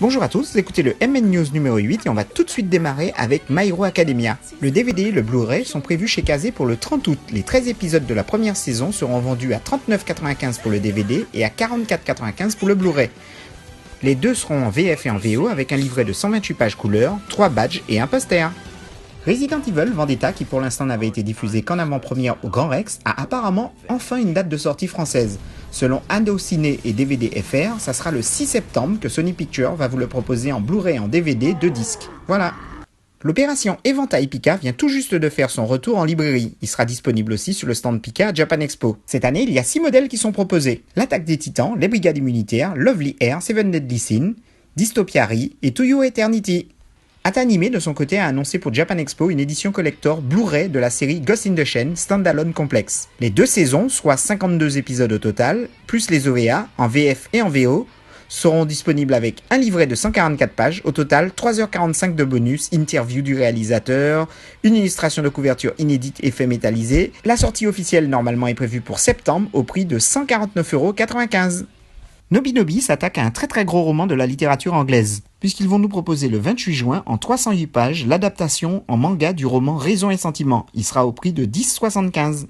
Bonjour à tous, vous écoutez le MN News numéro 8 et on va tout de suite démarrer avec My Hero Academia. Le DVD et le Blu-ray sont prévus chez Kazé pour le 30 août. Les 13 épisodes de la première saison seront vendus à 39,95 pour le DVD et à 44,95 pour le Blu-ray. Les deux seront en VF et en VO avec un livret de 128 pages couleur, 3 badges et un poster. Resident Evil Vendetta, qui pour l'instant n'avait été diffusé qu'en avant-première au Grand Rex, a apparemment enfin une date de sortie française. Selon Allociné et DVD FR, ça sera le 6 septembre que Sony Pictures va vous le proposer en Blu-ray et en DVD 2 disques. Voilà. L'opération Éventail Pika vient tout juste de faire son retour en librairie. Il sera disponible aussi sur le stand Pika à Japan Expo. Cette année, il y a 6 modèles qui sont proposés. L'Attaque des Titans, les Brigades immunitaires, Lovely Air, Seven Deadly Sins, Dystopia Ri et To You Eternity. Atanime, de son côté, a annoncé pour Japan Expo une édition collector Blu-ray de la série Ghost in the Shell Standalone Complex. Les 2 saisons, soit 52 épisodes au total, plus les OVA, en VF et en VO, seront disponibles avec un livret de 144 pages, au total 3h45 de bonus, interview du réalisateur, une illustration de couverture inédite effet métallisé. La sortie officielle normalement est prévue pour septembre au prix de 149,95 €. Nobinobi s'attaque à un très gros roman de la littérature anglaise, puisqu'ils vont nous proposer le 28 juin en 308 pages l'adaptation en manga du roman Raison et Sentiment. Il sera au prix de 10,75 €.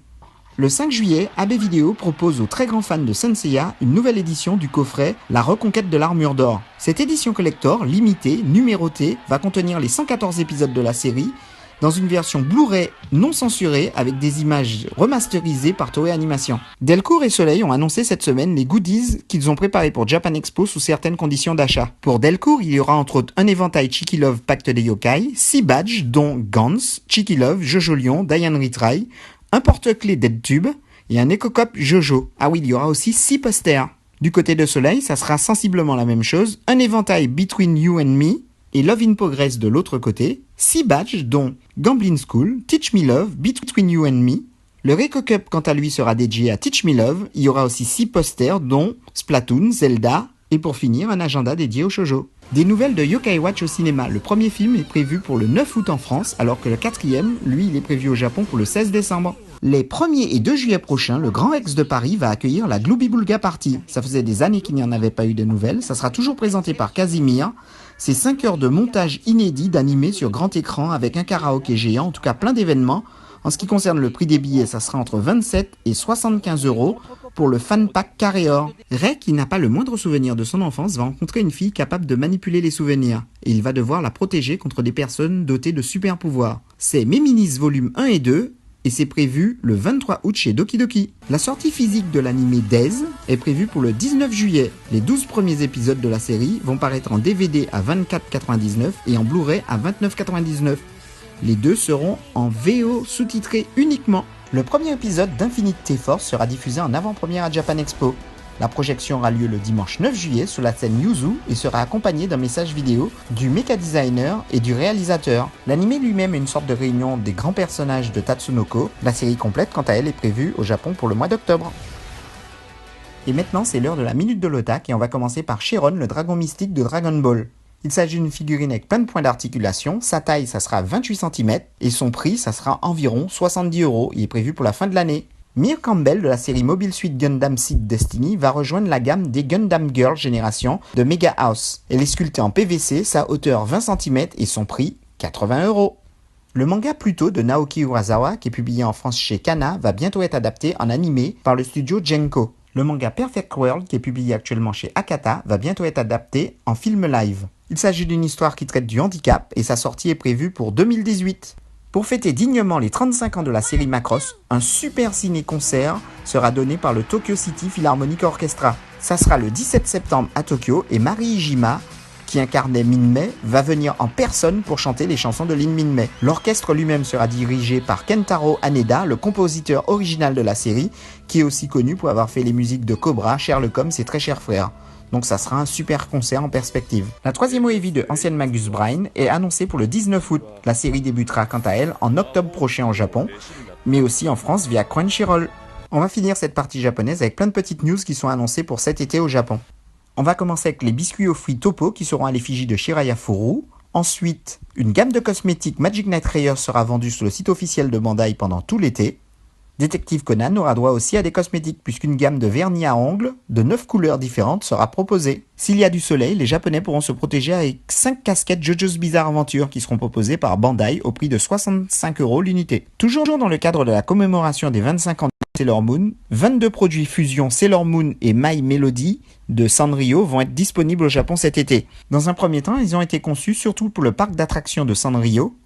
Le 5 juillet, AB Video propose aux très grands fans de Saint Seiya une nouvelle édition du coffret La Reconquête de l'Armure d'Or. Cette édition collector, limitée, numérotée, va contenir les 114 épisodes de la série, dans une version Blu-ray non censurée avec des images remasterisées par Toei Animation. Delcourt et Soleil ont annoncé cette semaine les goodies qu'ils ont préparés pour Japan Expo sous certaines conditions d'achat. Pour Delcourt, il y aura entre autres un éventail Chiki Love Pacte des Yokai, 6 badges dont Gantz, Chiki Love, Jojo Lion, Diane Retry, un porte-clés DeadTube et un EcoCop Jojo. Ah oui, il y aura aussi 6 posters. Du côté de Soleil, ça sera sensiblement la même chose, un éventail Between You and Me et Love in Progress de l'autre côté, 6 badges dont Gamblin School, Teach Me Love, Between You and Me. Le Reco Cup quant à lui sera dédié à Teach Me Love, il y aura aussi 6 posters dont Splatoon, Zelda et pour finir un agenda dédié au shoujo. Des nouvelles de Yokai Watch au cinéma, le premier film est prévu pour le 9 août en France alors que le quatrième, lui, il est prévu au Japon pour le 16 décembre. Les 1er et 2 juillet prochains, le Grand Rex de Paris va accueillir la Glooby Boulga Party. Ça faisait des années qu'il n'y en avait pas eu de nouvelles, ça sera toujours présenté par Casimir. C'est 5 heures de montage inédit d'animé sur grand écran avec un karaoké géant, en tout cas plein d'événements. En ce qui concerne le prix des billets, ça sera entre 27 et 75 € pour le fan pack carré or. Ray, qui n'a pas le moindre souvenir de son enfance, va rencontrer une fille capable de manipuler les souvenirs. Et il va devoir la protéger contre des personnes dotées de super pouvoirs. C'est Meminis volume 1 et 2, et c'est prévu le 23 août chez Doki Doki. La sortie physique de l'anime Days est prévue pour le 19 juillet. Les 12 premiers épisodes de la série vont paraître en DVD à 24,99 € et en Blu-ray à 29,99 €. Les deux seront en VO sous-titré uniquement. Le premier épisode d'Infinite T-Force sera diffusé en avant-première à Japan Expo. La projection aura lieu le dimanche 9 juillet sur la scène Yuzu et sera accompagnée d'un message vidéo du mecha designer et du réalisateur. L'anime lui-même est une sorte de réunion des grands personnages de Tatsunoko. La série complète, quant à elle, est prévue au Japon pour le mois d'octobre. Et maintenant, c'est l'heure de la Minute de l'Otak et on va commencer par Chiron, le dragon mystique de Dragon Ball. Il s'agit d'une figurine avec plein de points d'articulation, sa taille ça sera 28 cm et son prix ça sera environ 70 €, il est prévu pour la fin de l'année. Mir Campbell de la série Mobile Suit Gundam Seed Destiny va rejoindre la gamme des Gundam Girl Génération de Mega House. Elle est sculptée en PVC, sa hauteur 20 cm et son prix 80 €. Le manga Pluto de Naoki Urasawa, qui est publié en France chez Kana, va bientôt être adapté en animé par le studio Genko. Le manga Perfect World, qui est publié actuellement chez Akata, va bientôt être adapté en film live. Il s'agit d'une histoire qui traite du handicap et sa sortie est prévue pour 2018. Pour fêter dignement les 35 ans de la série Macross, un super ciné-concert sera donné par le Tokyo City Philharmonic Orchestra. Ça sera le 17 septembre à Tokyo et Mari Iijima, qui incarnait Minmay, va venir en personne pour chanter les chansons de Lin Minmay. L'orchestre lui-même sera dirigé par Kentaro Haneda, le compositeur original de la série, qui est aussi connu pour avoir fait les musiques de Cobra, Sherlock Holmes et Très Cher Frère. Donc ça sera un super concert en perspective. La 3e OEV de Ancienne Magus Brain est annoncée pour le 19 août. La série débutera quant à elle en octobre prochain au Japon, mais aussi en France via Crunchyroll. On va finir cette partie japonaise avec plein de petites news qui sont annoncées pour cet été au Japon. On va commencer avec les biscuits aux fruits Topo qui seront à l'effigie de Shiraya Furu. Ensuite, une gamme de cosmétiques Magic Knight Rayer sera vendue sur le site officiel de Bandai pendant tout l'été. Détective Conan aura droit aussi à des cosmétiques puisqu'une gamme de vernis à ongles de 9 couleurs différentes sera proposée. S'il y a du soleil, les Japonais pourront se protéger avec 5 casquettes JoJo's Bizarre Adventure qui seront proposées par Bandai au prix de 65 € l'unité. Toujours dans le cadre de la commémoration des 25 ans de Sailor Moon, 22 produits fusion Sailor Moon et My Melody de Sanrio vont être disponibles au Japon cet été. Dans un premier temps, ils ont été conçus surtout pour le parc d'attractions de Sanrio,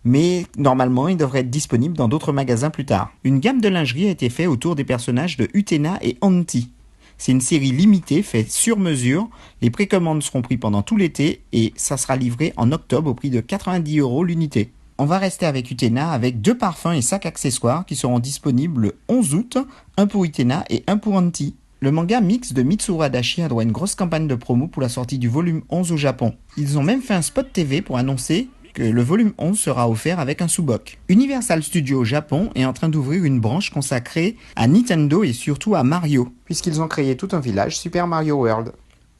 mais normalement, il devrait être disponible dans d'autres magasins plus tard. Une gamme de lingerie a été faite autour des personnages de Utena et Anti. C'est une série limitée faite sur mesure. Les précommandes seront prises pendant tout l'été et ça sera livré en octobre au prix de 90 € l'unité. On va rester avec Utena avec 2 parfums et 5 accessoires qui seront disponibles le 11 août, un pour Utena et un pour Anti. Le manga mix de Mitsuru Adachi a droit à une grosse campagne de promo pour la sortie du volume 11 au Japon. Ils ont même fait un spot TV pour annoncer que le volume 11 sera offert avec un sous-boc. Universal Studios au Japon est en train d'ouvrir une branche consacrée à Nintendo et surtout à Mario, puisqu'ils ont créé tout un village Super Mario World.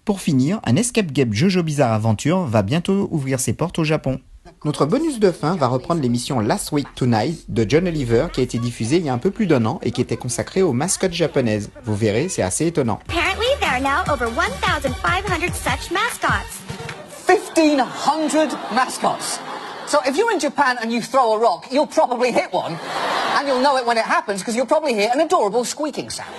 Pour finir, un escape game JoJo Bizarre Adventure va bientôt ouvrir ses portes au Japon. Notre bonus de fin va reprendre l'émission Last Week Tonight de John Oliver qui a été diffusée il y a un peu plus d'1 an et qui était consacrée aux mascottes japonaises. Vous verrez, c'est assez étonnant. Apparently, there are now over 1,500 such mascots. 1,500 mascots. So if you're in Japan and you throw a rock, you'll probably hit one. And you'll know it when it happens because you'll probably hear an adorable squeaking sound.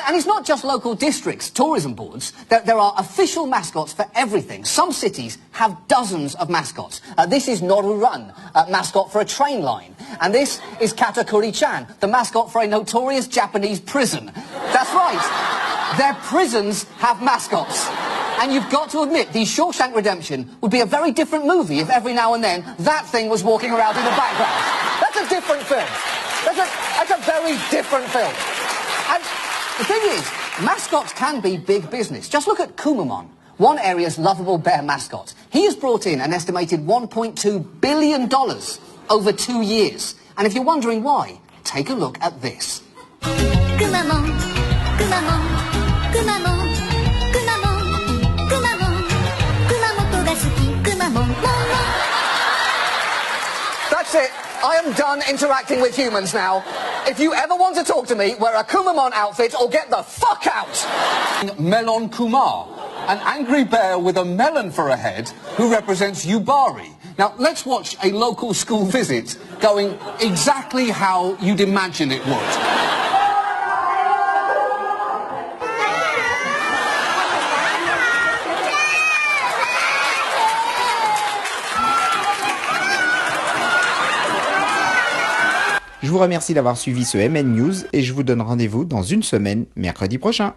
And it's not just local districts, tourism boards. There are official mascots for everything. Some cities have dozens of mascots. This is Noru-Run, mascot for a train line. And this is Katakuri-chan, the mascot for a notorious Japanese prison. That's right. Their prisons have mascots. And you've got to admit, The Shawshank Redemption would be a very different movie if every now and then that thing was walking around in the background. That's a different film. That's a very different film. And the thing is, mascots can be big business. Just look at Kumamon, one area's lovable bear mascot. He has brought in an estimated $1.2 billion over 2 years. And if you're wondering why, take a look at this. Kumamon, Kumamon, Kumamon, Kumamon, Kumamon, Kumamoto ga suki, Kumamon, Momon. That's it. I am done interacting with humans now. If you ever want to talk to me, wear a Kumamon outfit or get the fuck out! Melon Kumar, an angry bear with a melon for a head who represents Yubari. Now, let's watch a local school visit going exactly how you'd imagine it would. Je vous remercie d'avoir suivi ce MN News et je vous donne rendez-vous dans une semaine, mercredi prochain.